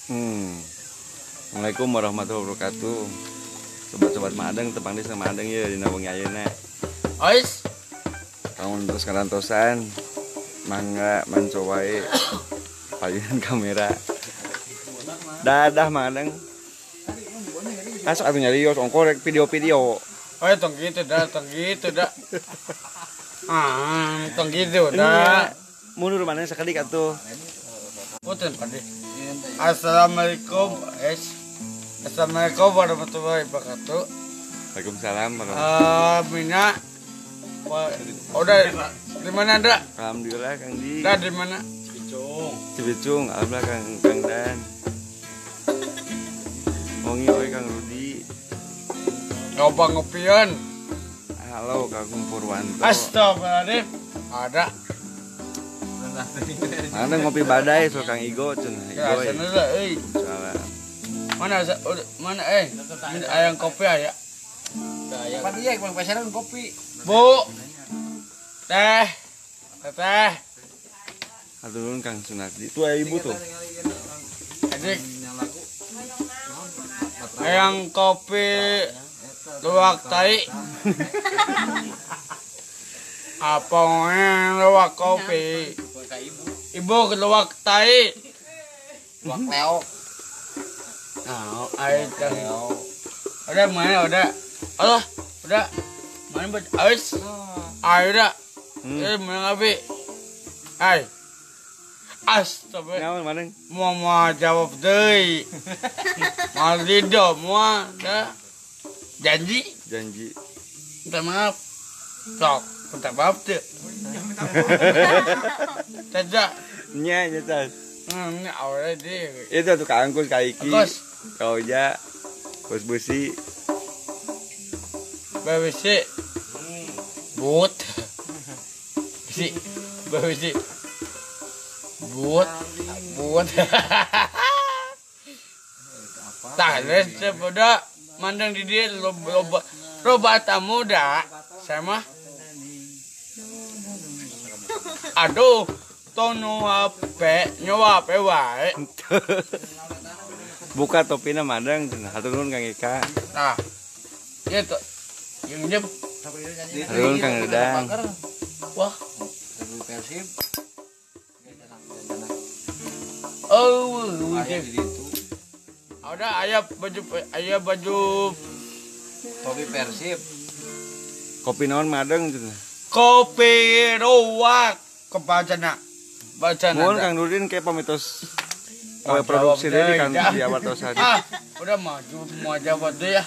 Assalamualaikum warahmatullahi wabarakatuh. Sobat-sobat Madeng, tepang desa Madeng ya di Nawang ayeuna. Ois. Tahun terus karantosan. Mangga mancowae payunan kamera. Dadah Madeng. Asok atuh nyarios ongkorek video-video. Oh, tong gitu dah. Tong gitu dah. Mundur mana sekali atuh. Punten Pakde. Assalamualaikum, Assalamualaikum warahmatullahi wabarakatuh. Waalaikumsalam. Mina. Udah di mana Anda? Alhamdulillah Kang Di. Dah di mana? Cibicung, alhamdulillah Kang Dan. Mongi oi Kang Rudi. Ngopian. Halo Kang Purwanto. Astagfirullahaladzim. Ada. Ada ngopi badai so Kang Igo cenah. Ya, Igo. sana lah, Salah. Mana ayam kopi aya? Apa dia Bang pesanan kopi? Bu. Teh. Atur nuhun Kang Sunardi. Tuh aya ibu tuh. Adik. Ayam kopi luwak tai. Apa luwak kopi? Ibu luwak tai. Luwak leo. Nah, air udah mana udah. Allah, udah. Mana buat ais? Air udah. Mana ngapi? Ay. Astagfirullah. Naon maneng? Mau jawab deui. Mal lido mua dah. Janji. Minta maaf. Sok, minta maaf tuh. Tidak. Nya tas. Ini awalnya dia. Itu tuh Kang Angkus Kaiki. Angkus. Kau ja. Bos Busi. Babisi. But. Si. Babisi. But. Tales pada mandang di dia loba tamu dah sama. Aduh, tono HP nyawa HP wae. Buka topina Madang cenah. Hatur nuhun Kang Ika. Nah. Itu yang jam. Hatur nuhun Kang Dedang. Wah. Persib. Oh, ada ayah baju Kopi Persib. Kopi naon Madang cenah. kopi luwak kebacana. Mohon Kang Nurdin kayak pamitos produksi deui Kang di awartosan. Udah mau jawab deh ya.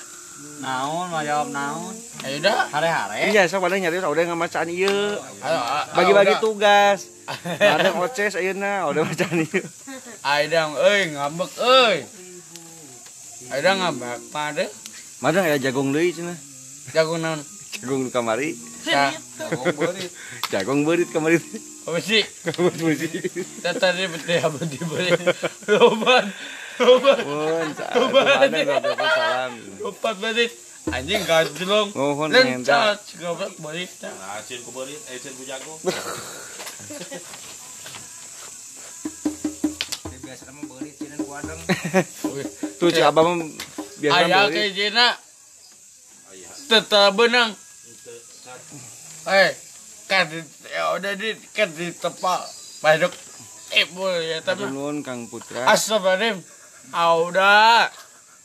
Naon mau jawab naon? Ayo dah. Hare-hare. Iya, sok padahal nyari udah ngamacaan ieu. Ayo, Bagi-bagi tugas. Ada oces ayeuna udah macaan ieu. Ayo dong, ngambek euy. Ayo dah ngambek pade. Madang aya jagung deui cenah. Jagung naon? Jagung di kamari. Ya, Jagung beurit kamari. apa sih? Kamu musi. Tadi betul apa dibeli. Loban. Mohon salam. Lobat berit. Anjing gajlong. Mohon Lencat goblok berit. Acin ku beurit, acin ku jago. Biasa mah beurit cinan ku adeng. Tuh cik abah mah biasa Aya beurit. ke jena. Tetap benang. Udah di tepak. Baduk. Boleh ya tapi. Hatur nuhun Kang Putra. Astagfirullahaladzim. Udah.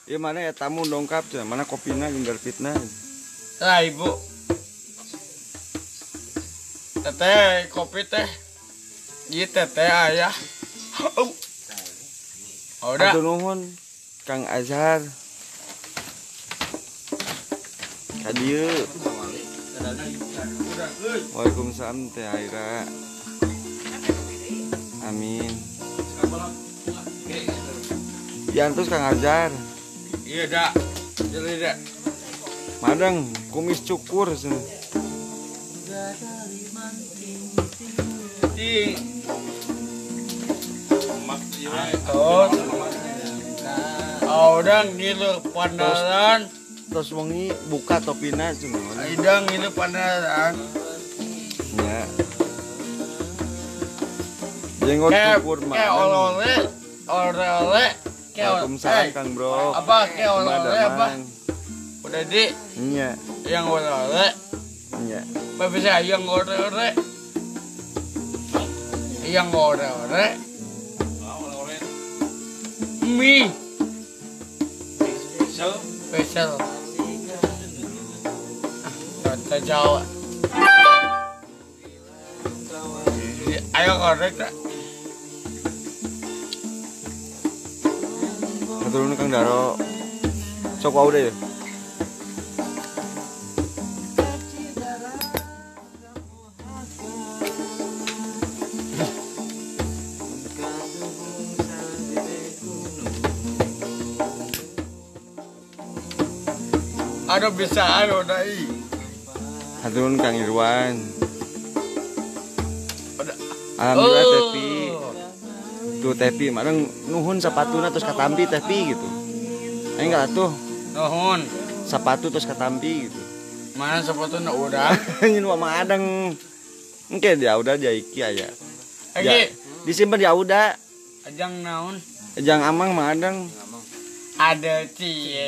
Ieu mana ya tamu dongkap cenah. Mana kopina jeung garpitna. Lah ibu. Teteh kopi teh. Ieu teteh ayah. Udah. Hatur nuhun Kang Azhar. Kadieu. Waalaikumsalam Teh Aira. Amin. Diantus Kang Azhar. Iya dak. Jadi dak. Madang kumis cukur cenah. Di. Udah ngilu pandaran. Terus wengi buka topina cenah. Aidang ngilu pandaran. Ya. Jenggot cukur Kayak oleh Waalaikumsalam Kang Bro. Apa ke oleh apa? Mang. Udah di Iya, yang oleh. iya. Apa bisa yang oleh? Yang oleh. Oleh-oleh. Mie Spesial. spesial. Kata Jawa. Ayo korek tak? Turun Kang Daro. Sok wae deh. Ada bisa ada dai. Turun Kang Irwan. Alhamdulillah Tepi. Tuh Tepi, madang nuhun sepatuna terus katampi Tepi gitu. Aing enggak tuh Nuhun. sepatu terus katampi gitu. Mana sepatunya udah? Nyin mah adeng. Engke dia udah jaiki aya. Lagi Disimpan dia udah. ajang naon? Jang amang mah adeng. Ada cie.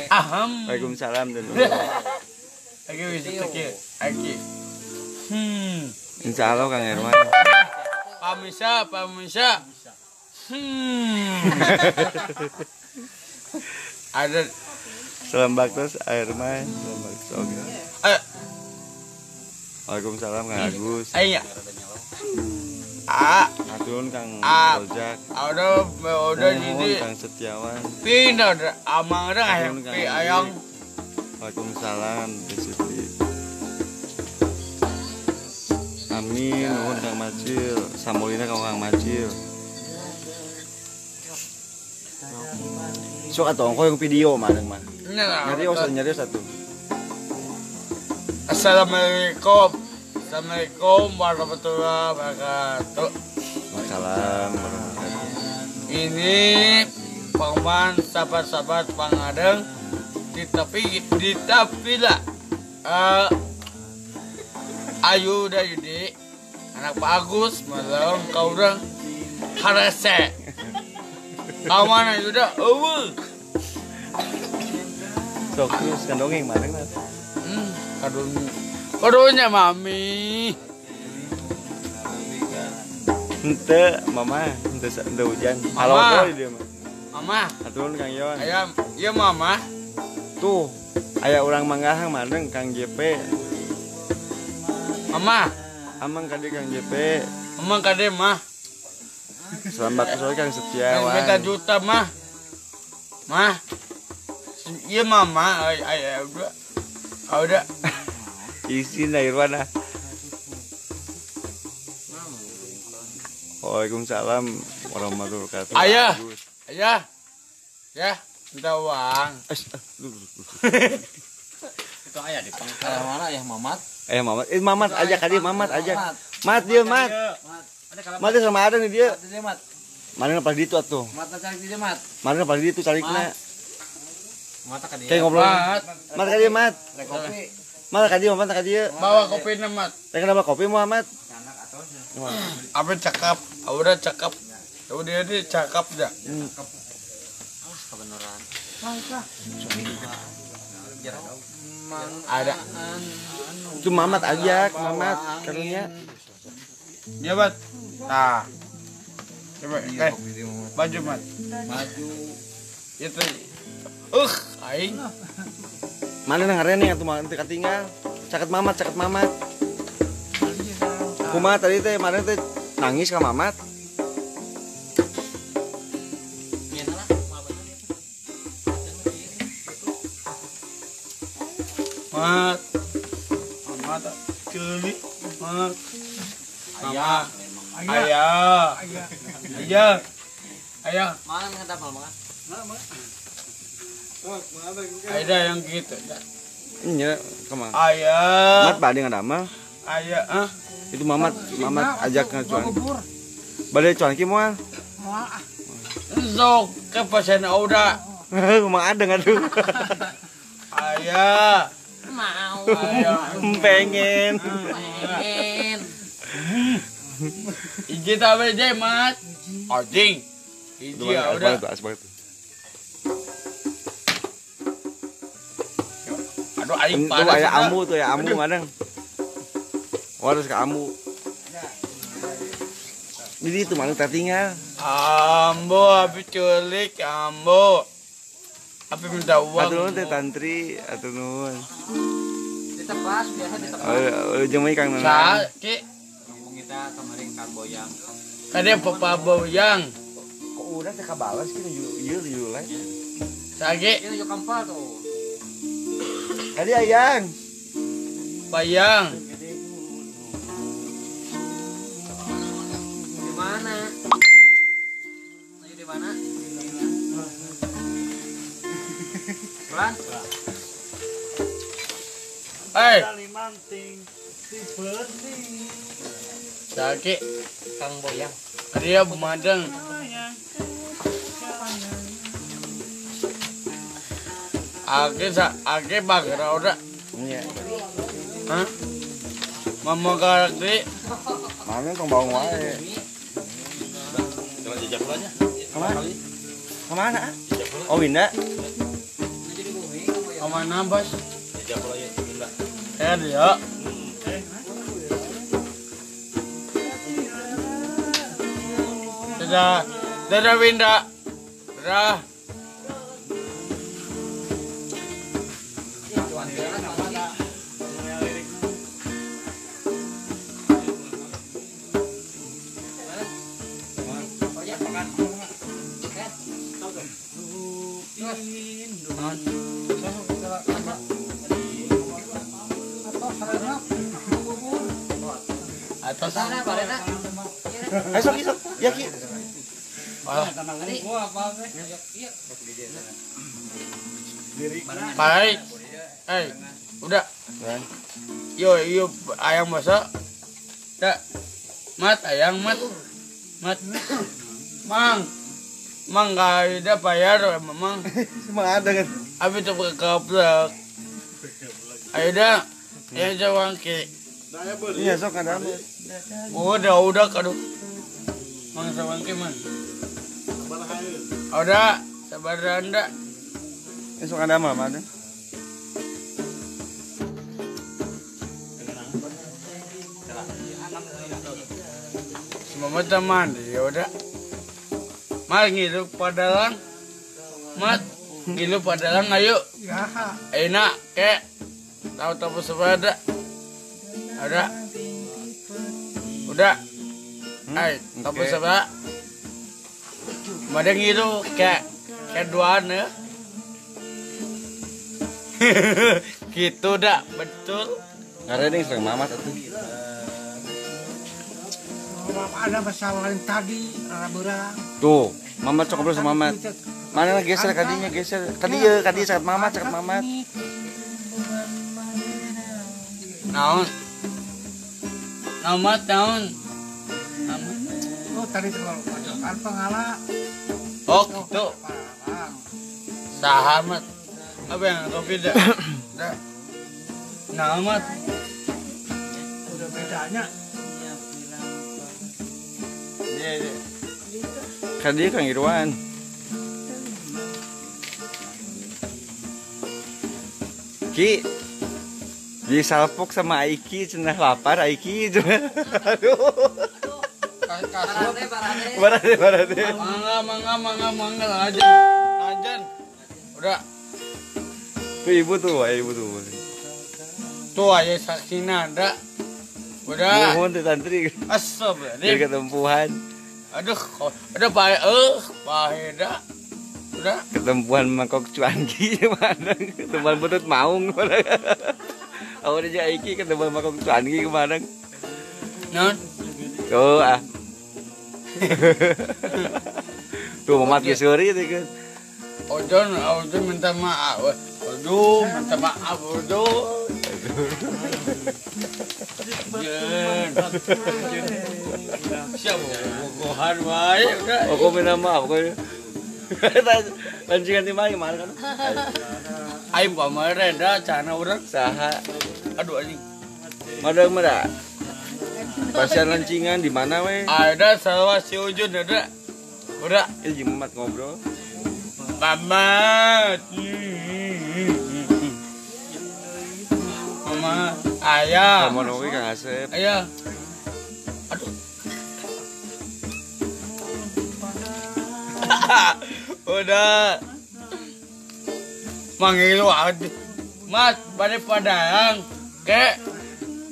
Aham. Waalaikumsalam dan Lagi bisa tekir. Lagi. Insyaallah Kang Irwan. Pamisa. Ada Selambak terus air main, selambak oke. Waalaikumsalam Kang Agus. ayo. Aturun Kang Ah. Rojak. Udah jadi Kang Setiawan. pindah udah amang udah ayang Turun, Kang pi Andi. ayang. Waalaikumsalam Siti. Amin, nuhun Kang Macil, samulina Kang Macil. Sok atau engko yang video mah mah. Nyari satu. Assalamualaikum warahmatullahi wabarakatuh. Waalaikumsalam warahmatullahi. Ini paman sahabat-sahabat Pangadeng di tapi lah. Ayu dan Yudi anak Pak Agus malam kau orang harase. Kawan Ayu dah Sok terus kan dongeng mana kan? kadunya mami. Ente mama, ente hujan. Halo Mama. boy dia mah. Mama, Aturun Kang Yon. ayam, iya mama. Tuh, aya urang manggahang madeng Kang JP. Mama, Amang kadi Kang JP. mama kade mah. Selamat sore Kang Yang Setiawan. beta juta mah. Mah. Iya mama, udah. Udah. Isi na Irwan ah. Waalaikumsalam warahmatullahi wabarakatuh. Ayah. Bagus. Ayah. Ya, minta uang. Itu ayah di pangkalan mana ya Mamat? Mamat ajak kadi Mamat ajak. Mat dia Mat. Mat dia sama ada nih dia. Dia Mat. Mana pas di itu atuh. Mata cari dia Mat. Mana pas di itu carikna. Mata ka dia. Kayak ngobrol. Mat. Mat kadi Mat. Rek kopi. Mat kadi Mat kadi. Bawa kopi mat. Rek kenapa kopi Muhammad? Apa cakap? Udah cakap. Udah dia cakap dah. Kebenaran. Ada. Itu Mamat ajak, Mamat karunya. Dia bat. Nah. Coba, baju mat. Maju. Itu. Aing. Mana nang arene atuh mah teu katinggal. Caket Mamat. Kumaha tadi teh mana teh nangis ka Mamat. Mat. Mat. Celi. Mat. Ayah. Ayah. Mana ngadapal makan? Ada yang gitu. Iya, kemana? Ayah. Mat bade ngadamel. Ayah. Itu Mamat ajak ngacuan. Bade cuan ki moal. Sok ke pasien udah. Kumaha ada aduh. Ayah. Mau. Ayah. Pengen. Iji tabe deh mat. Anjing. Hiji ya udah. Asbak itu. Aduh aing Tuh panas. aya ambu tuh ya ambu madang. Harus ke ambu. Jadi itu mana tertinggal. Ambo habis culik ambo. Tapi minta uang. Atuh nuhun teh tantri, atuh nuhun. Ditepas biasa ditepas. Jeung Kang Nana. Saki. Ngomong kita kemarin Kang Boyang. Kade Papa Boyang. Kok udah teh kabalas kieu ieu lain. Saki Ini juga kampal tuh. Tadi ayang. Bayang. Di mana? Lagi di mana? Pelan. Hei. Saki Kang Boyang. dia madang. Ake bagara udah. Iya. Hah? Mama karakter. Mana tong bawang wae. Jalan jejak dulu aja. Kemana? Kemana? Oh Winda. Kemana bos? Jejak dulu aja. Minta. Dia. Dadah Winda. Dadah. Atas Sana barena. Esok esok. Ya ki. malah Iya. baik. Udah. Yo ayam masak. Dak. Mat ayam mat. Mang gak ada bayar memang. Semua ada kan. Abi tuh kekeplek. Ayo dah. Ya jawang ke. Iya sok ada. Udah kado. Mang sawang ke man. Udah, sabar Anda. Esok ada mah ada. Semua teman, ya udah. Mal ngilu padalang. Mat, ngilu padalang ayo. Enak ke. Tahu sepeda. Ada. Udah. Tahu sepeda. Madang ngilu ke duaan ya. Gitu dah, betul. Ada yang sering mamat atuh. Ada masalah yang tadi berang. Tuh, mamat cok ngobrol sama mamat. Mana geser kadinya geser. Kadi saat mamat. Naon? Namat naon? Oh tadi terlalu pacaran pengala. Oh gitu. Sahamat. Apa yang kau beda? Namat. Udah bedanya. Iya. Kadi Kang Irwan. Ki di salpok sama Aiki cenah lapar Aiki cenah. Aduh. Barade. Mangga Lajan. Udah. Tuh ibu tuh. Tuh aja saksina ada. Udah. Mohon tuh tantri. Biar Astagfirullah. ketempuhan. Aduh, udah paheda. Udah. Ketempuhan mangkok cuanki mana? Ketempuhan butut maung mana? Awalnya aja Aiki ketempuhan mangkok cuanki kemana? Non. Tuh ah. Tuh mamat gesuri itu kan. Ojon minta maaf. Aduh, minta maaf. Jen. Siapa gohan wae udah. Aku minta maaf kok. Lancingan di mana kan? Aing pamere da cana urang. Saha? Aduh anjing. Madang Pasien lancingan di mana we? Ada salah si Ujun ada. Udah. Il jeung Mamat ngobrol. Mamat. Mama, ayah. Kamu oge Kang Asep. Ayah. Aduh. Udah. Manggil aja. Mas, balik Padang. Kek.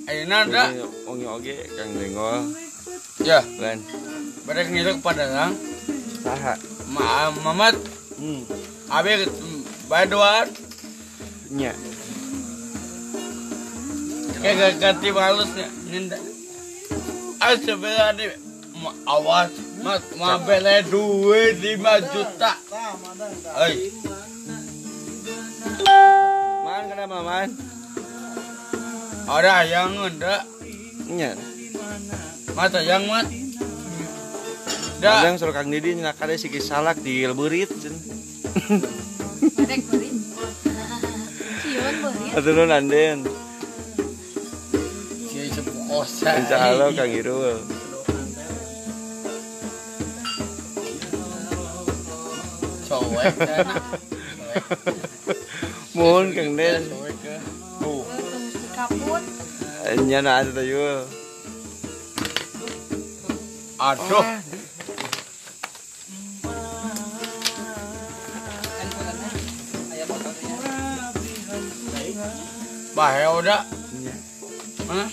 Ayeuna da. Ongi oge Kang Dengol. Ya, Lan. balik ngilu ke Padang. Saha? Mamat. Abi baduan. Nya. Kayak ganti malusnya. Ninda. Sebenarnya awas. Mas, mabele duit 5 juta. Hei. Man kenapa man? Ada yang enggak. Nya. Mata yang mat. Da. Kadang suruh Kang Didi nyakade si salak di leurit. Bedek beurit. Sieun beurit. Atuh anden. Si sepuh kosa. Insyaallah Kang Irul. Cowek dana. Mohon Kang Den. Cowek ke. Tuh mesti kaput. Nya na atuh yul. Aduh. Ayah fotonya. Bahaya udah. Hah?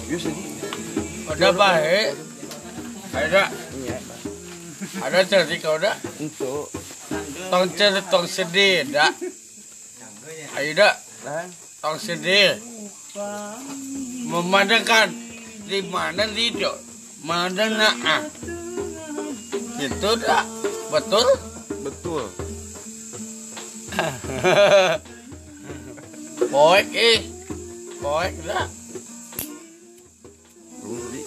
Yus lagi. Udah baik. Ada. Ada cerita kau udah. Untuk Tong cerita tong sedih dah. Ayo dah. lan Tong sedih. Memandangkan di mana lido, mana naah. Gitu dah. Betul? betul. Poek Poek dah. Ruli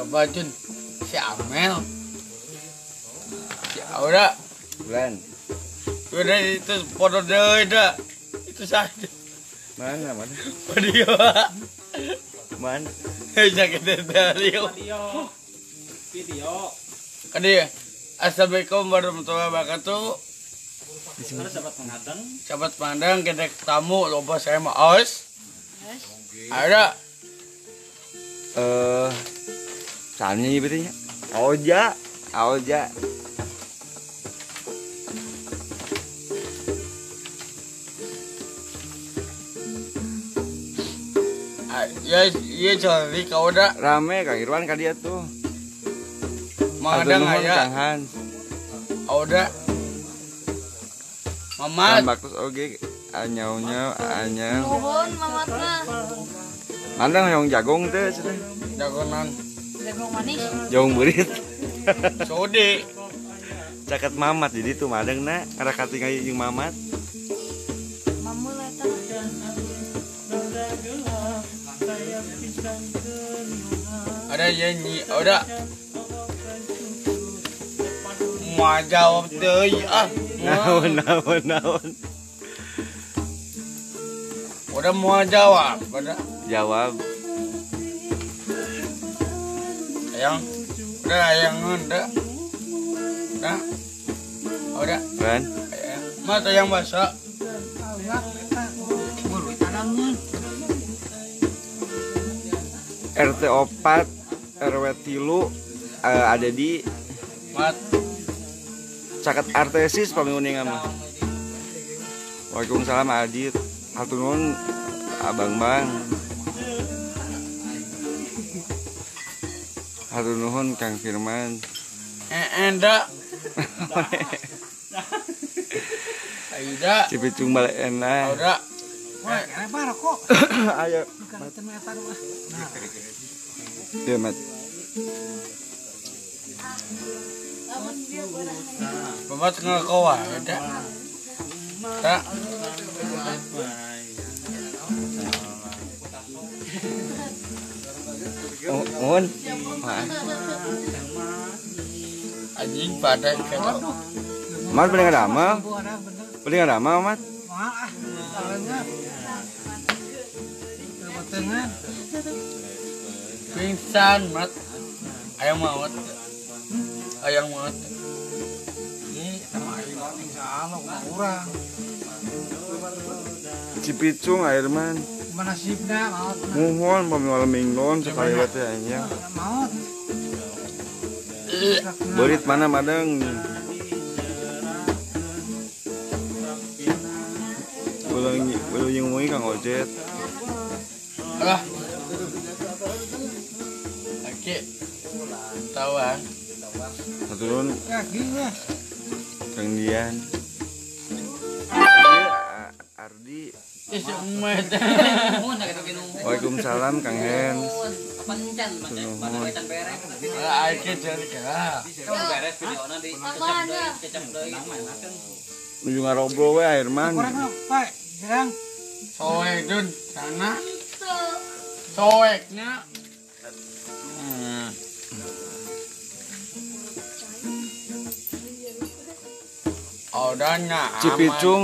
Bajun si Amel. Si Aura. lan. Udah itu foto deui dah. Itu saja. Mana? Video. Man. Sakit dari. Video. Kadi. Assalamualaikum warahmatullahi wabarakatuh. Harus dapat mengadang. Sahabat pandang kedek tamu loba saya mah aus. Ada Soalnya ieu berarti nya. Aoja. ya jadi kau udah Rame Kang Irwan ka dia tuh. mengadang Atur nuhun, aya. Kang Hans. Udah. Kan Mamat. baktus oge anyaunya anyang. Nuhun mamatna. Mandang yang jagong teh cenah. Jagonan. Jagung manis. Jagong beurit. Sodi. Caket Mamat jadi tuh madengna kada katingal jeung Mamat. Mamul eta. Ada nyanyi. Udah. Mau jawab deui ah. Naon. Udah mau jawab. Udah. Jawab. Ayang. Udah ayang udah. Udah. Udah. Kan? Ayang. Mas ayang basah. Buru tanamnya. RT 4 RW 3 ada di Mat. caket artesis paling uning mah. Waalaikumsalam Adit. Hatur nuhun Abang Bang. Hatur nuhun Kang Firman. Enda. Aida. Cipicung balik enak. Udah. Wah, kenapa rokok? Ayo. Bukan ternyata mah. Nah, Iya, Mat. Bapak tengah kawa ada. Tak. Mohon. Anjing pada kalau Mat paling ada amal. bu ada bener. Paling ada amal, Mat. Wah, salahnya. Kebetulan. pingsan mat ayam maut ayam maut Ini sama air insya Allah kurang. Cipicung Airman. Mana nasibnya maut. Mohon pamiwala minggon sekali teh anya. Maut. Berit mana madang. Belum yang mau Kang Ojet. ah oke tawan Turun Ya gila. Kang Dian. Ardi. semet Nuhun gitu gini. Waalaikumsalam Kang Hen. Pancan pada wetan bereng. aike jadi kah Kamu beres videona di kecap deui. Menuju ngarobrol we Airman. Kurang apa? Jarang. soek dun sana soeknya Odanya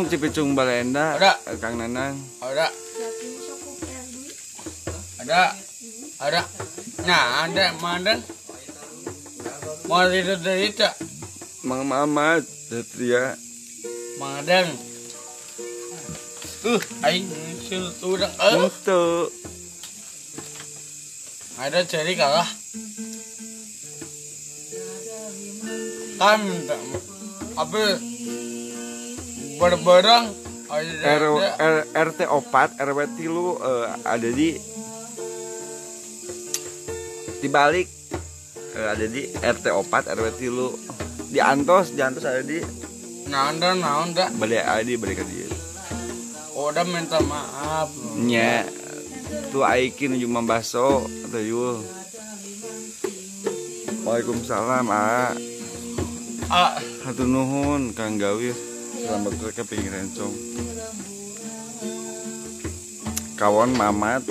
Cipicung Balenda. Ada. Kang Nanang. ada nah ada mandang mau itu dari itu Mang Mamat Satria. mandang aing sul tudang Untuk ada cari kalah kan apa berbarang RT 4 RW 3 ada di balik ada di RT 4 RW 3 di Antos ada di nanda naonda balik ada di balik dia udah minta maaf nya tu aikin cuma baso atau yul. Waalaikumsalam hatur nuhun Kang Gawir selamat ke pinggir rencong kawan Mamat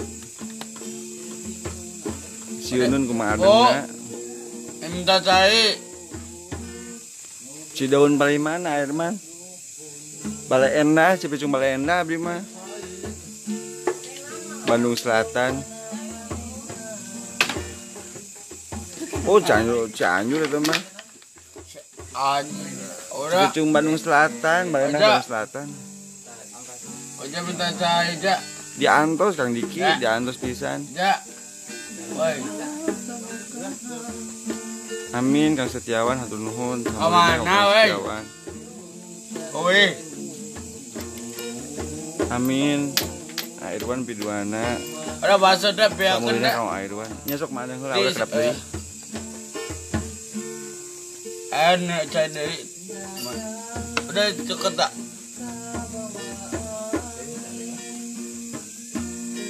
siunun kumaha adengna minta cai Cidaun paling mana Airman Balai Endah Cipicung Balai Endah abdi mah Bandung Selatan. Oh Cianjur itu mah udah Cipicung Bandung Selatan Balai Endah Bandung Selatan. udah minta cai aja Di Antos Kang Diki di Antos pisan. aja woi Amin Kang Setiawan hatur nuhun. Mana, weh? Setiawan. woi Amin. Airwan Piduana. udah bahasa dah biar Samulina kena kau Airwan. Nyesok mana heula awet kerap deui. enak cai deui udah deket tak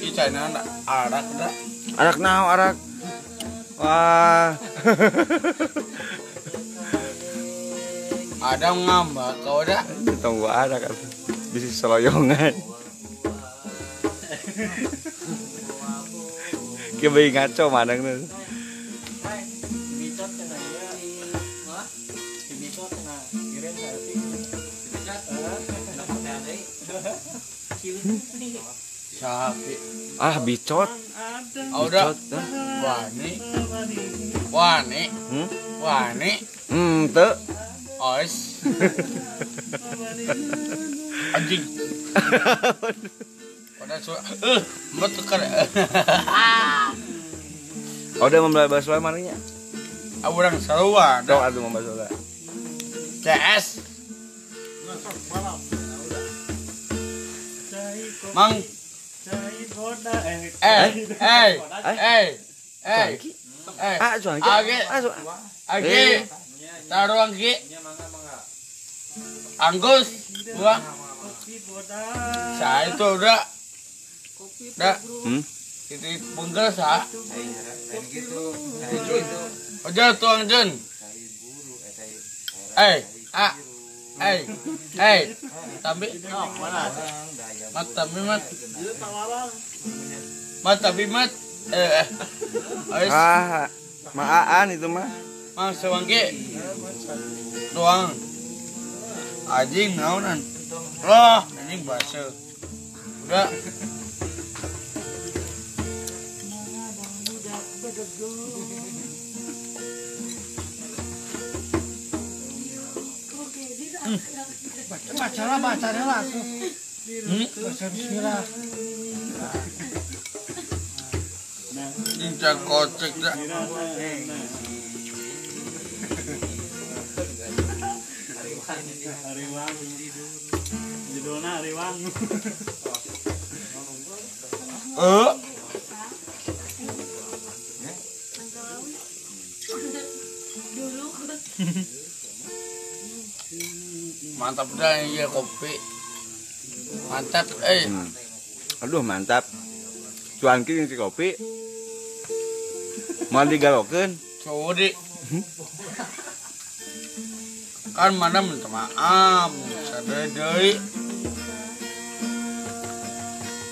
i cai nana arak dah Arak naon arak? Wah. ada ngambak kau dah Tunggu arak atuh. Bisi seloyongan. Ki bayi ngaco madang teh. sapi Ah bicot. udah Bicot, dah. wani Teu. ois anjing pada suara betul kan Udah membeli bakso marinya. orang sarua Tong ada atuh membeli bakso. CS mang Cuanki. age taruang ki Anggus gua saya itu udah itu bengkel sa aja tuang jen tapi mat Maaan itu mah. mang sewangke doang anjing naonan loh anjing bahasa udah Bacalah lah tuh. Baca bismillah. Cinta kocek dah. Judulnya Hariwang. Mantap dah ya kopi. Mantap Aduh mantap. Cuanki yang si kopi. Mau digalokeun. Sudi. Kan mana minta maaf, sadar deui.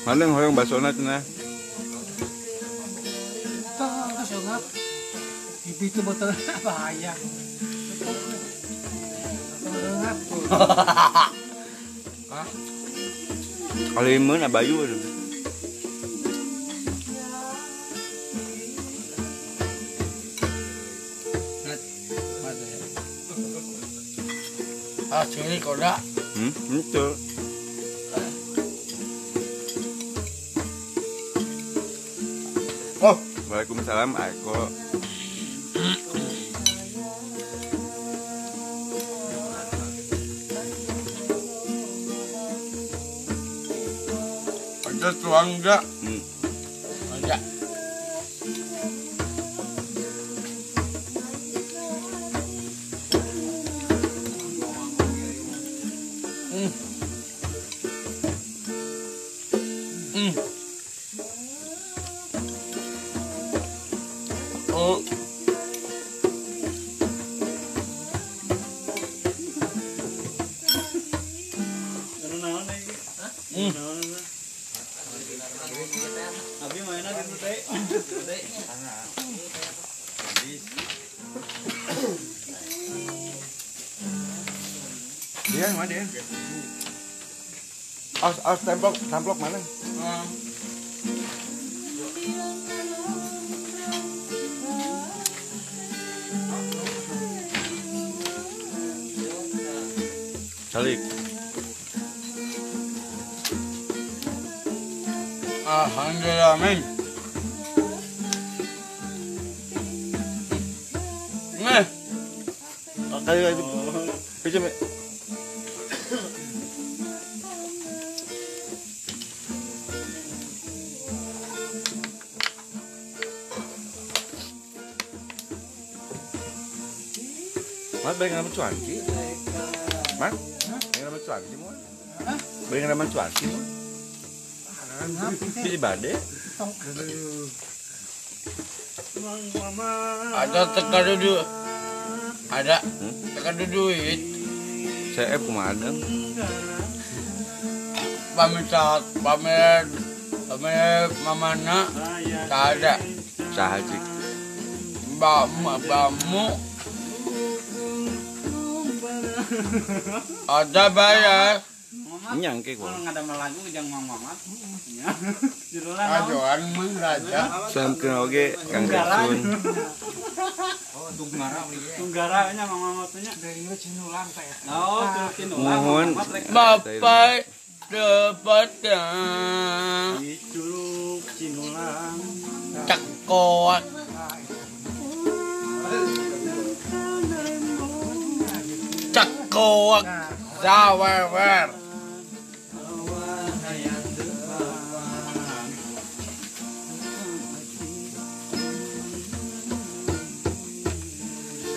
Mana yang hoyong basona cenah. Terus enggak. Ibu itu botol bahaya. Enggak. Kalimun abayu. Ah, sini koda. Itu. Oh, waalaikumsalam, Aiko. Ada tuang enggak? Enggak. Oh. Abi mainnya di teh. Dia mana dia? Aus templok mana? Salik. Alhamdulillah, amin. Kali lagi. Pinjam. Mas bayang nama cuanki. Mas? Bayang nama cuanki mo. Bayang nama cuanki mo. Di bade. Ada teka duduk. Ada teka duit. Saya kumadang. Pamer mamana. Tak ada. Sahaji. Bamu. Ada bayar. Nyangke ko. Kalau ada lagu jangan mamat. Judulnya Ajoan mengraja. Samkeun oge Kang Reksun. Oh, Tunggara Tunggaranya mamatnya. Dari ini cinulang kayak. Oh, Mohon Bapak dapatkan Curug Cinulang. cekot. Cekot. Zawewer.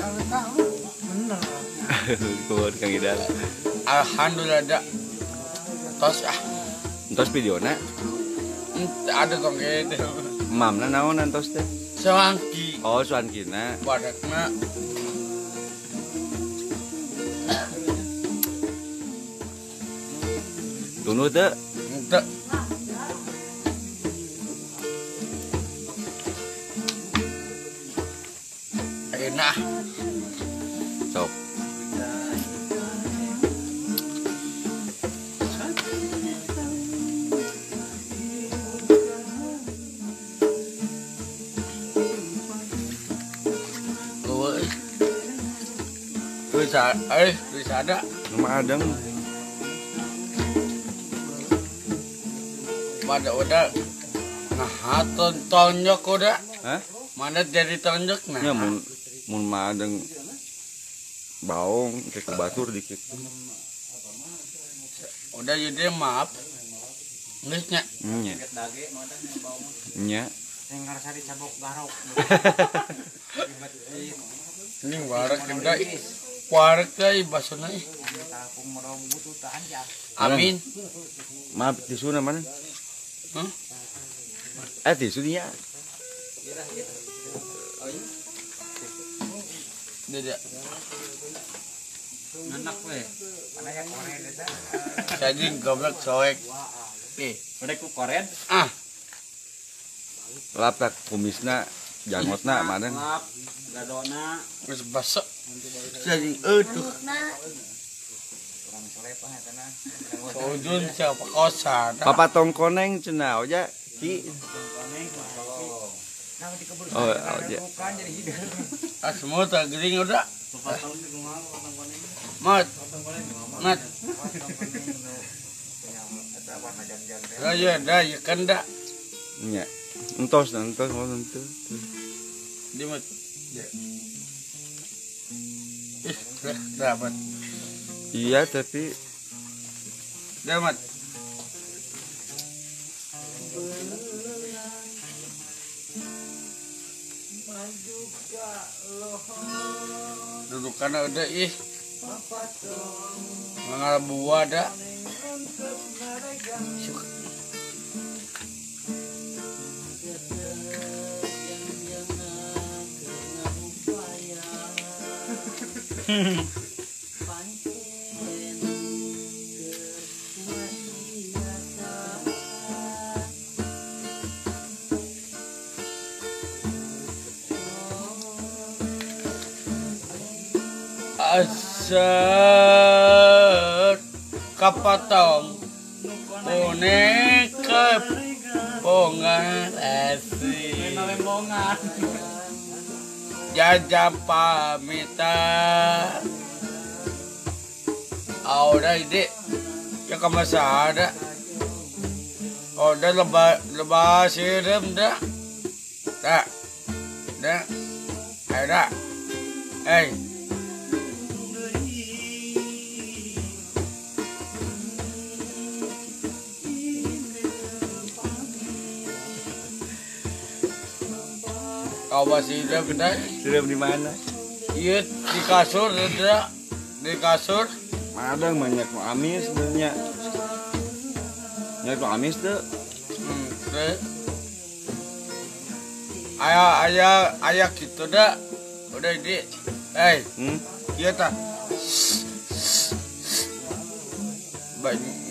Kalau tahu bener. Kuat Kang Idal. Alhamdulillah ada. Tos Entos videona ada tong gitu. mamna naonan tos teh? Sewangki Oh, suankina. badakna. Tunu teu Ente. Enak. sok. bisa ada. Nama Adang. Pada udah nah tonjok udah. Hah? Mana jadi tonjok nah. Ya mun mah Adang baong kayak kebatur dikit. Udah jadi maaf. Geus nya. Nya. Nya. Yang ngarasa dicabok garok. Ini warak gede. Warak deui basuna. Tapung merong butuh tahan ya. Amin. Maaf tisu mana? Hah? Tisu dia. Tidak. Anak we. Mana yang koren eta? Jadi goblok soek. Udah ku koren. Ah, Laprak kumisna jangotna mana? Lap. Gadona. geus basok. Jadi eueuh. Nah, Ujun siapa kosan. Papa tongkoneng cenah oja ki. Oh, oja. Bukan jadi hidup. Ah semua tak gering udah. Mat. Mat. Ya kan dah. Nya. Entos mau entos. Di mat. Dapat. Iya tapi Dapat. Dudukan udah mangal buah dah. Asal kapatong boneka pongan asih Lembongan. jajah pamita udah ide ya kamasa ada udah lebah sirem dah ada kau masih hidup kedai? sudah di mana? Iya di kasur ada di kasur. Ada banyak mau amis sebenarnya. Nyak mau amis tuh. Ayah gitu dah. Udah di. Iya tak.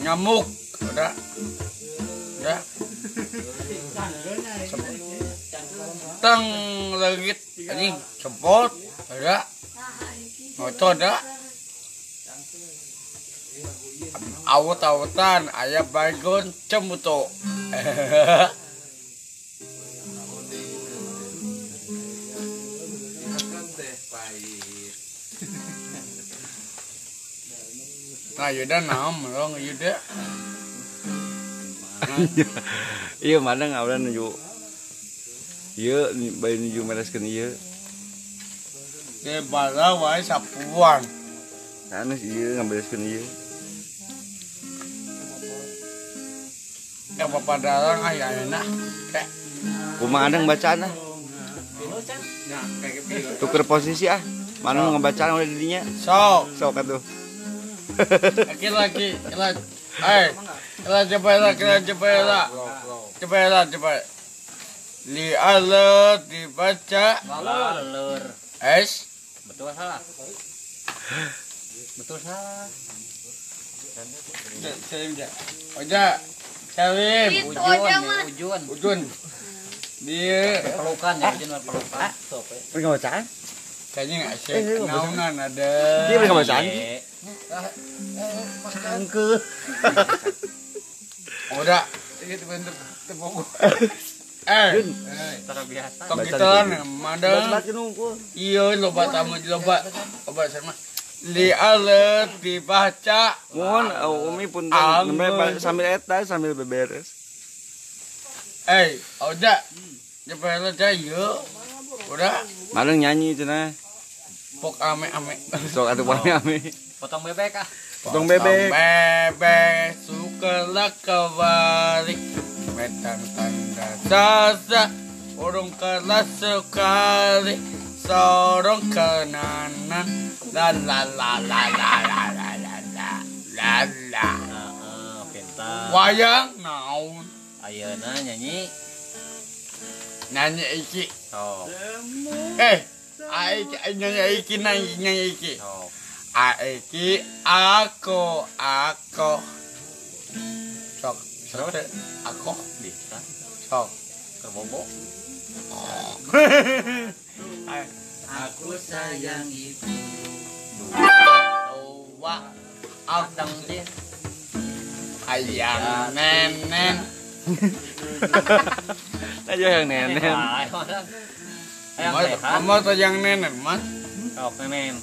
Nyamuk udah. Tang legit anjing cepot ada motor ada awet-awetan aya baygon cemuto nah yuda naon melong yuda Iya mana ngawlan nuju. Iya bayi nuju mereskeun ieu. Ge bala wae sapuan. Anu ieu ngabereskeun ieu. Ya papadaran aya enak. Teh. Kumaha adang bacaan ah. Tuker posisi ah. Mana nu ngabacaan udah didinya. Sok atuh. Lagi. Coba. Li Allah dibaca. Lalur. Es. Betul salah. Oja. Salim. itu aja mah. Ujun. Dia Pelukan ya, Ujun pelukan. Sok ya. Ini ngabacaan? kayaknya nggak sih. Naungan ada. Dia ngabacaan. Angke. Udah. Itu bentuk tepung. Cara biasa. Tong kita madang. Baca nunggu. Iya loba tamu loba sama Lialet dibaca. Mohon Umi punten Ampun. nembe sambil eta sambil beberes. Udah. Jepel aja yuk. Udah. Mareng nyanyi cenah. Pok ame-ame. Sok atuh ame. Potong bebek ah. Potong bebek. Bebek sukalah kebalik. Metang tanda sasa. Urung kelas sekali. Sorong kenanan. La la la la la la la la la la la. Pintar. Wayang naon. Ayeuna nyanyi. Nyanyi iki. Sok. Nyanyi iki. Sok. Aiki aku. Sok. Aku Bisa. sok. Kerbobo. Aku sayang ibu. Tua Adang aku dia. ayang nenen. Aja yang nenen. Ayang sehat. Mama tuh yang nenen mah. Sok nenen.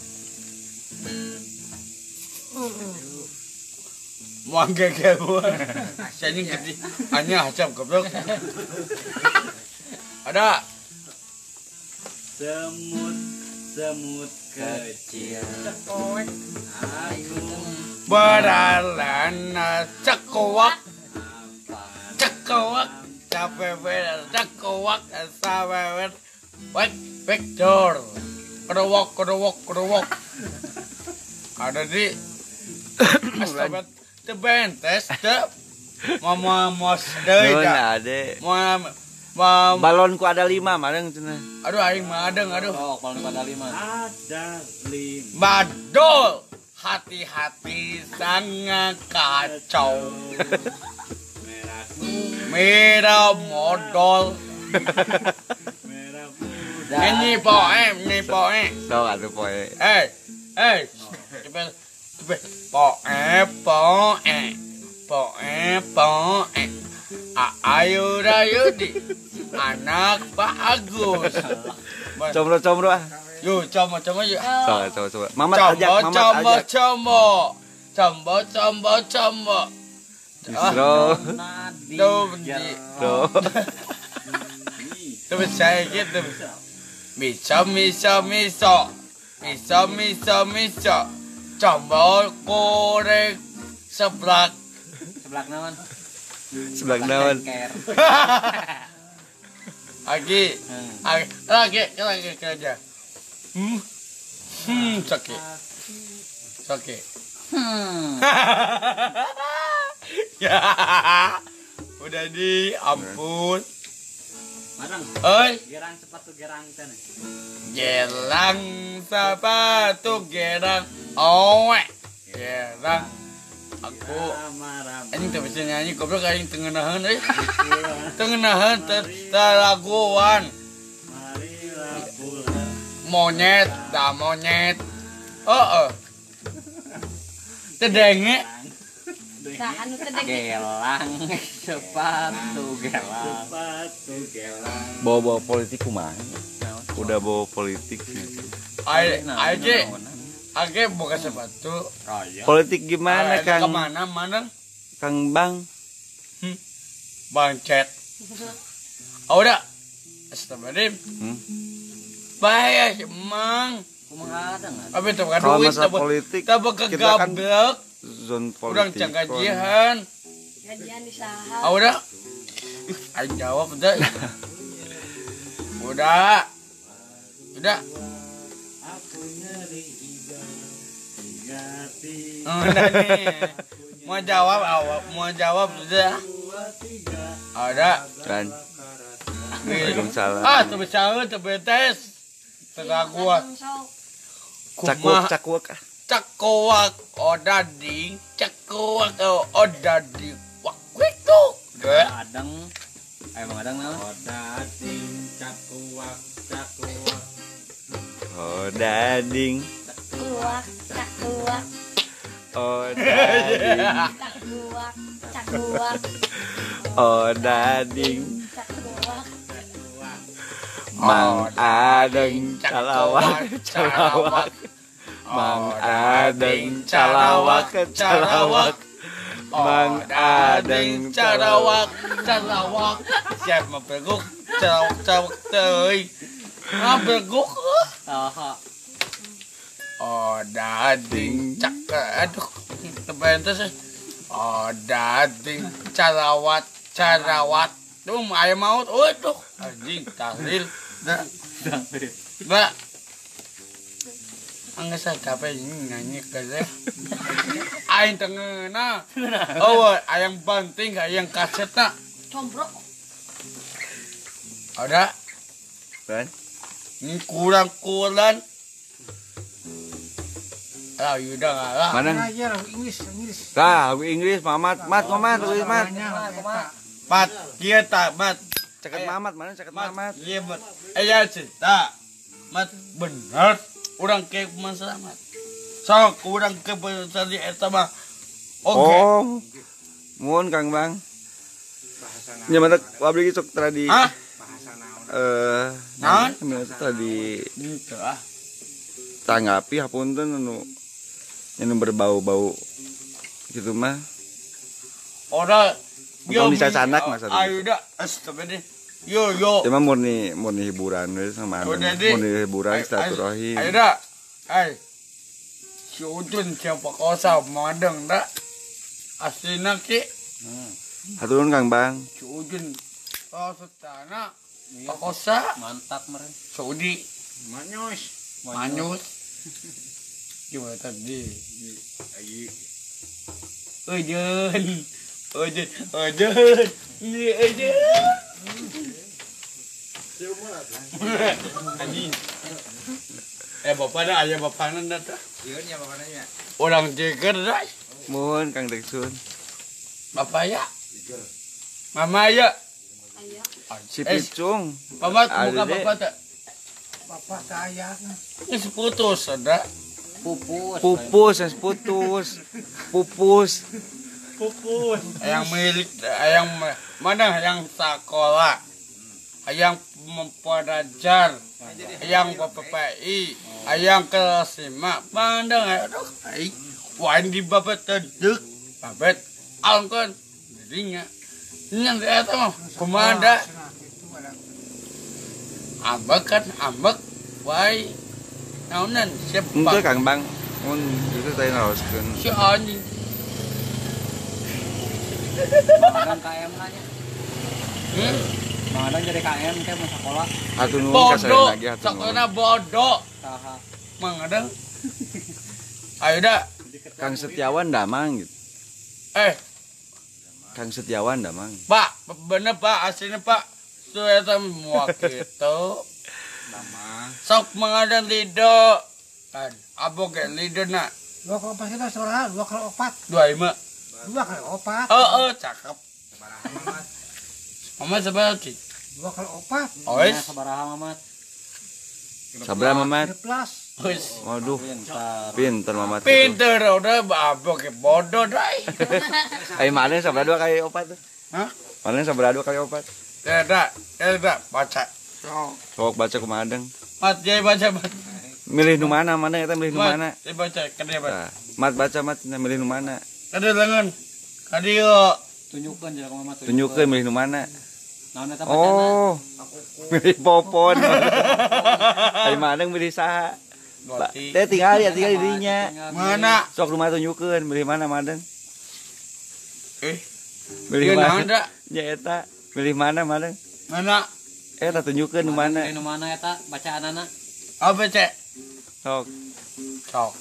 Mau gege gua. Asyanya gede. Hanya asap goblok. Ada. Semut kecil. Beralan cekuak. Capek cekuak sawewer. Back door. Kedowok. Ada di Astabat tebentes teh. Mama mos deui Nuhun da. ade. Mama Balonku ada 5 mareng cenah. aduh aing mah adeng aduh. Sok paling pada 5. Ada 5. Badol. Hati-hati sangat kacau. Merah modal. Merah muda. Nyanyi poe. Sok atuh poe. Cepet. Poe. Ayo Rayudi. Anak Pak Agus. Combro ah. Yuk, coba yuk. Coba. Mamat ajak. Combo. Isro. Tuh, benci. Tuh. Tuh saya gitu. Miso. Combo goreng seblak. Sebelah naon? Sebelah naon. Ker. Lagi kerja. Sakit. Ya. Udah di ampun. Marang, Oi, gerang sepatu gerang sana. gelang sepatu gerang. Owe. Gerang. Aku anjing teu bisa nyanyi goblok aing teu ngeunaheun euy. Teu ngeunaheun telaguan. Marilah pulang. Monyet. Heeh. Tedenge. Nah, anu teh deng. Gelang sepatu gelang. Sepatu gerang. Bawa politik kumaha? Udah bawa politik. Age buka sepatu. Raya. Politik gimana Kang? Mana? Kang Bang. Bangcet. Udah. Astagfirullahaladzim. Bahaya sih, Mang. Kumaha ada enggak? Tapi itu kan Kalau duit. masalah politik, Tapi kita kan kegablek. zone Kurang politik. canggajian. Gajian di saha. Udah. Aing jawab udah. Udah. Aku nyeri hati. Udah nih. Mau jawab udah. Ada. Kan. Waalaikumsalam. Tuh bisa tuh betes. Tegaguan. Cakuak. Cakuak odading. Waktu itu. Adang. Emang adang naon? Odating cakuak. Oh dading. Cakuak. Oh dading. Cakuak. Oh dading. Cakuak. Mang adeng calawak. Mang Adeng calawak calawak. Mang Adeng calawak calawak. Siap mapeguk calawak calawak teuy. Mapeguk. Saha. Dading cak aduh tebentos. Dading calawat calawat. Tuh ayam maut. Waduh anjing tahlil. Mbak. Angga saya capek nyanyi kerja. Aing tengena. Oh, ayang banting, ayang kaset nak. Combrok. Ada. Kan? Ini kurang-kurang. Ah, udah ngalah. Mana? Aja lah Inggris, Inggris. Tah, lagu Inggris Mamat, Mat. Mat, dia tak mat. Ceket Mamat, mana ceket Mamat? Iya mat. Ya cerita. Mat bener. Orang ke masalah mat. Sok orang ke tadi eta mah. Oke. Oh. Mun Kang Bang. Nya mana pabrik sok tradi. Hah? Naon? Tadi Gitu ah. tanggapi hapunten anu berbau-bau gitu mah. Ora Bukan dicacanak masa itu. Ayo dah, astagfirullah. Yo. Cuma murni hiburan we sama Udah, murni hiburan silaturahim. Ayo dah. Si Udun siapa kosa madeng dah. Aslina ki. Haturun Kang Bang. Si Udun. Oh setana. Pak kosa. Mantap meren. Saudi. Manyus. Gimana tadi? Ojen. Ini aja. Anjing. Bapak dah, ayah bapak nanda dah. Orang jeger dah. Mohon Kang Deksun. Bapak ya. Mama ya. Ayo. Si Picung. Mama Ada muka deh. bapak tak. Bapak saya. Ini seputus ada. Pupus. Pupus. Yang milik, yang mana yang sekolah, yang mempelajar, yang PPI, yang kelas 5, pandang aduh, wah di babat terdek, babat angkon, dirinya, yang itu mah, kumanda, ambek, wah, naunan Untuk siapa, Kang Bang. Mun itu tadi naroskeun. si anjing, Mangadang KM nanya. Mangadang jadi KM teh mau sekolah. Hatur nuhun ka saya bodoh, lagi hatur nuhun. sekolah bodoh, Saha. mengadang, ayo dah. Kang Setiawan damang gitu. Kang Setiawan damang. Pak, bener Pak, aslinya Pak. Sudah muak gitu. Sok mengadang lido. Kan, abo ke lido nak. 2 kali opat kita saudara, 2 kali opat. 25. 2 kali opat. Cakep. Mama seberapa sih? 2 kali opat. Ois. Sabaraha Mamat. Sabra Mamat. 13. Ois. Waduh, Pintar. pinter Mamat. itu. Pinter udah abo ke bodoh dai. Ai mana sabra 2 kali opat tuh? Hah? Mana sabra 2 kali opat? Tidak, baca. Sok baca kumadeng. Mat, jadi baca. Milih nu mana eta milih nu mana? Mat, baca, kadeh Mat. Nah, Mat baca Mat milih nu mana? Kadeh lengan. Kadeh yo. Tunjukkan jalan Mamat. Tunjukkeun milih nu mana. Naon eta bacana? Oh. Milih popon. Ai madeng milih saha? Berarti. Teh tinggal di dinya. Mana? Sok rumah tunjukkeun milih mana madeng. Ieu Milih naon mana? da? Ya eta, milih mana madeng? Mana? Eta tunjukkeun nu mana. Di mana eta bacaanana? Apa cek? Sok. Sok.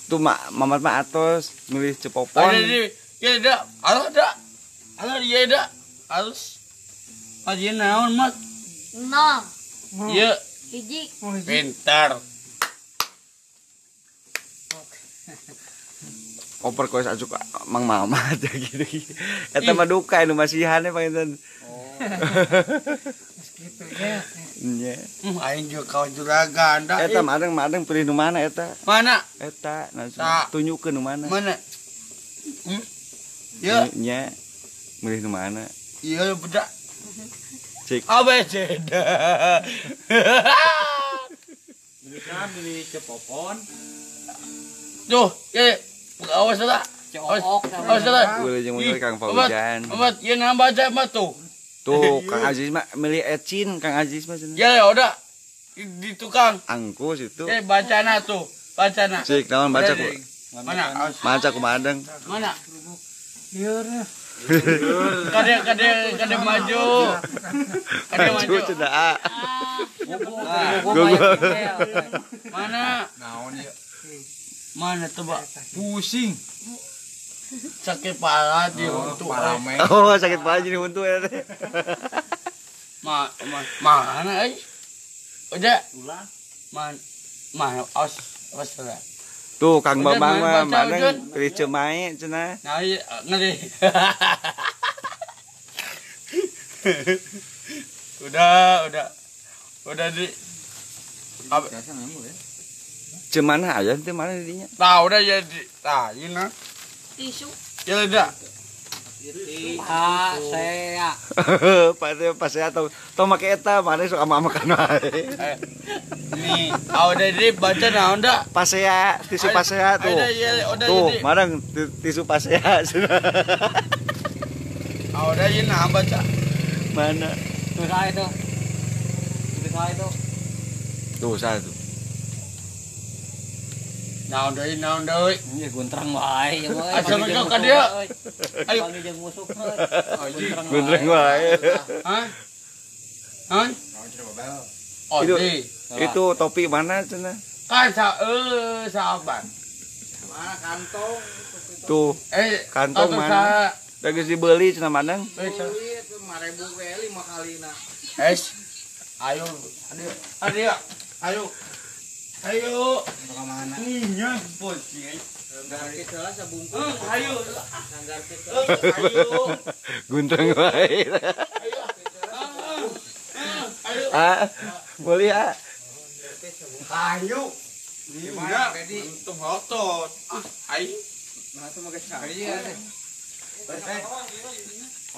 Tuh Mamat mah atos milih cepopon. Ada di, ya ada, ada dia ada, halus. Aja naon mat, 0. ya Hiji. pintar. Oper koes ajuk Mang Mamat ya gitu. Eta mah duka nu masihan panginten. Gitu ya. Nya. Aing juga kawan juragan dah. Eta madeng pilih nu mana eta? Mana? Eta Tak. tunjukkeun nu mana. Mana? Ya, Nya. Milih nu mana? iya bedak. Cik. Apa ceda? di cepopon. Tuh, awas lah. Awas lah. Boleh jeung mulai Kang Fauzan. Obat, ieu nah baca mah tuh. Tuh, Kang Aziz mah milih ecin, Kang Aziz mah cenah. Ya udah. Di tukang. Angkus itu. Bacana tuh. Bacana. Cik, naon baca ku? Mana? Maca ku madeng. Mana? Lieur. Kade maju. Kade maju. Maju cenah. Mana? Mana coba? Pusing. Sakit parah di untuk Oh, sakit parah jadi untuk ya teh. Mana udah awas lah. Tuh Kang Udah, Bambang mah baca, madeng Ujun. pilih cemai cenah. Nah, iya, ngeri. Udah di. Cemana aja teh mana dinya? Nah, udah ya di. Nah, ini nah. Tisu. Ya udah. Saya. Pas saya tau make eta mana sok ama makan wae. Nih, udah di baca nah udah. Pas saya tisu pas saya tuh. Udah Tuh, jadi. madeng tisu pas saya. Udah ini nah baca. Mana? Tuh saya itu. Tuh saya tuh. Nah udah. Ya guntrang wae ya wae. Asal kau ka dia. Ayo. Panggil jeung musuh. Bener wae. Hah? Oh, Itu di. itu topi mana cenah? Kan sahabat. Mana kantong? Tuh, kantong kantong mana? Da geus dibeli cenah madeng. Duit 5.000 we 5 kalina. Ayo. Ayo. Kemana? Iya, bos. Nggarke heula sabungkus. Ayo. Nggarke Ayo. Guntreng wae. Ah, boleh ah. Ayo. Gimana? Untung hotot. Ayo. Nah, itu mah cari ya teh.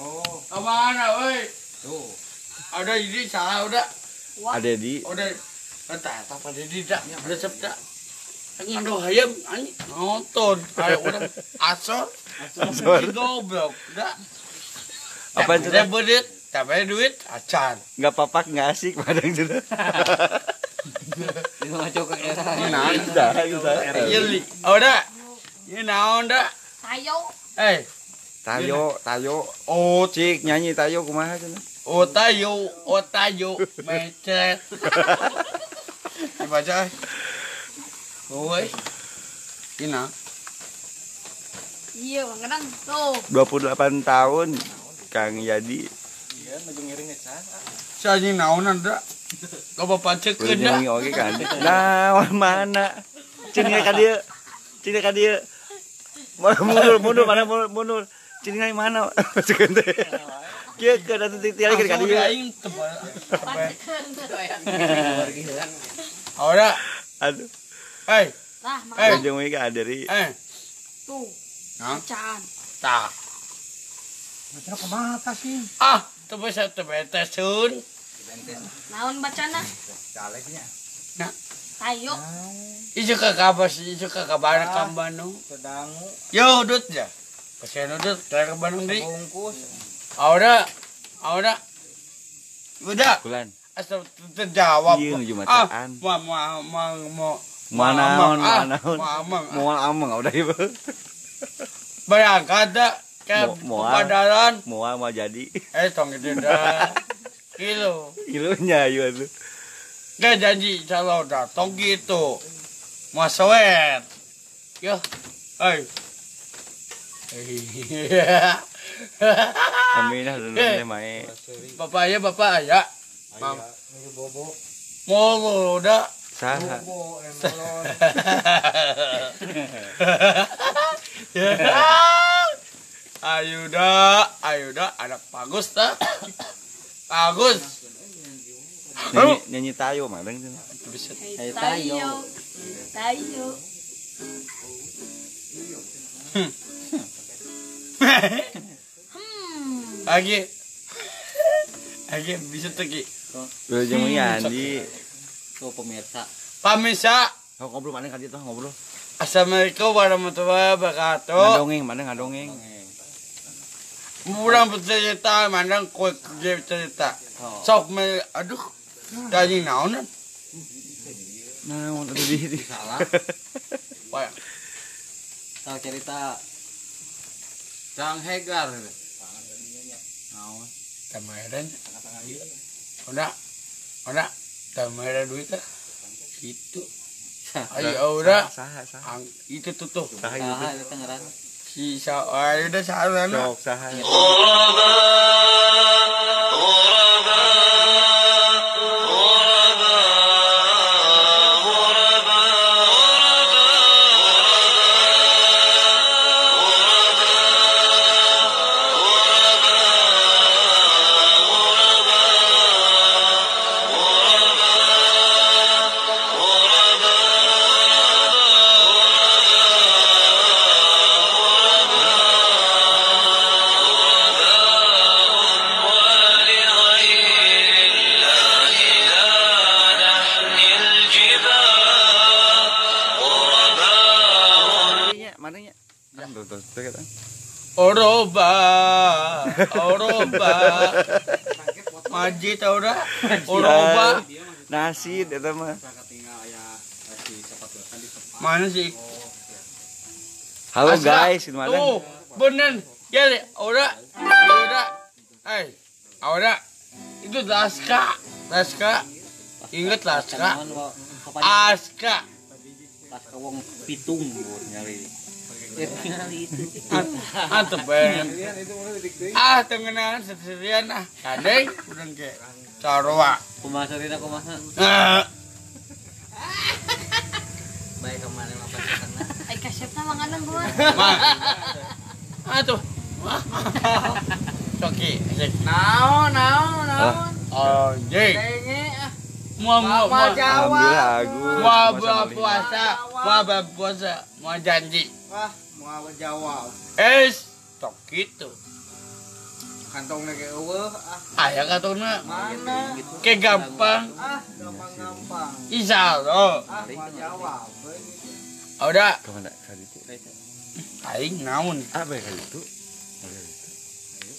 Oh, Kemana, woi? tuh. Ada ini salah udah. Ada di Udah. Entah apa jadi dak. Resep dak. Ngado hayam anjing nonton. Ayo udah asal. Goblok. Dak. Apa cenah? Bedet, tapi duit acan. Enggak papak enggak asik madeng cenah. Itu mah cokok ya. Iya li. Udah. Ini naon dak? Tayo. Tayo. Oh, Cik nyanyi tayo kumaha cenah? Otayo, mecet. Dibaca. Woi. Ina. Iya, kadang tuh. 28 tahun Kang Yadi. Saya naonan dak. Kau bapak cek Udah dak. nyanyi oge kan. Nah, mana? Cenah ka dieu. Mundur mana mundur. Cenah mana? Cekeun teh. Kieu ke da titik tiali ka dieu. Aing tebal. Ora. Aduh. Lah, Eh. makan. Jeung we ka aderi. Tuh. Hah? Bacaan. Tak. Macam kemana sih? Teu bisa teu betesun. Naon bacana? Nah, Tayo. ieu ka kabas, ieu ka kabar ka Bandung. Kedangu, Yo, udut ya. Kasihan udut, kaya ke Bandung di. bungkus. Udah. Udah. Bulan. Asal terjawab. Iya, Jumatan. Mana Moal ameng udah ieu. Bayangkan dah kayak Moal. padaran. Moal mau jadi. Tong itu dah. Kilo. Kilonya ieu atuh. Gak janji kalau datang gitu. Mau sweat. Yo. Aminah dulu teh mae. Bapak ya. Mau udah. Saha? Ayo dah, anak bagus dah. Bagus. Nyanyi tayo madeng cenah. Tayo. Tayo. Lagi bisa pergi. Udah jeung Yandi. Tuh pemirsa. Pamisa. Ngobrol mana kan itu ngobrol. Assalamualaikum warahmatullahi wabarakatuh. Ngadongeng mana ngadongeng. Murang bercerita, mandang kue cerita. Sok me, aduh, tadi naonan. Naon atuh di. Salah. Wah, Tahu cerita Cang Hegar. kemarin. Udah, kemarin duit lah. Gitu. Ayo udah, Saha. itu tutup. Salah itu Tangerang. Si ayo udah salah na. Sok saha. Mananya? Tuh kita. Oroba. Maji tau dah. Oroba. Nasi eta mah. Mana sih? Halo Asla. guys, gimana? Tuh, bener. Ya, udah. Ahora. Itu Laska. Ingat Laska. Aska. Pas ke wong pitung buat nyari. Itu. Antep ben. Tengenan seserian Kadeng udah ke Sarwa. Kumaha cerita kumaha? Baik kemarin apa cerita? Ay kasyap na mga nang gua. Atuh. Coki. Naon. Oh, jeng. Mau Alhamdulillah puasa, mau janji. Wah, mau jawab. Tok gitu. Kantongnya kayak eueuh, Aya katuna. mana? Ke gampang. Gampang-gampang. Insyaallah. Mau jawab. Udah, Kemana kali itu? aing naon? Apa ya kali itu?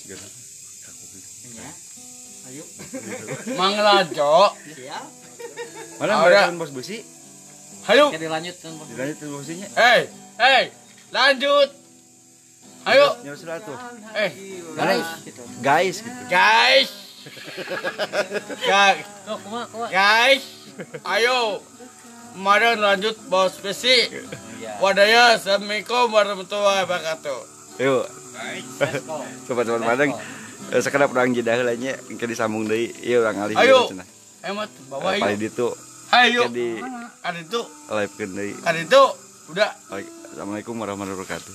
Segala. Manglajo. Mana Udah. telepon bos besi? Hayu. Oke dilanjutkan Bos. Dilanjut telepon bosinya. Lanjut. Ayo. Nyuruh sudah tuh. Guys. Guys gitu. Guys. Kok kumaha? Guys. Ayo. Mari lanjut bos besi. Wadaya, assalamualaikum warahmatullahi wabarakatuh. Yuk. Sobat-sobat Madang. Sekedap urang jeda heula nya engke disambung deui. Ieu urang alih. Ayo. Hemat bawa Apa ayo. di itu? Ayo. Di Kan itu. live-keun deui. Kan itu. Udah. Assalamualaikum warahmatullahi wabarakatuh.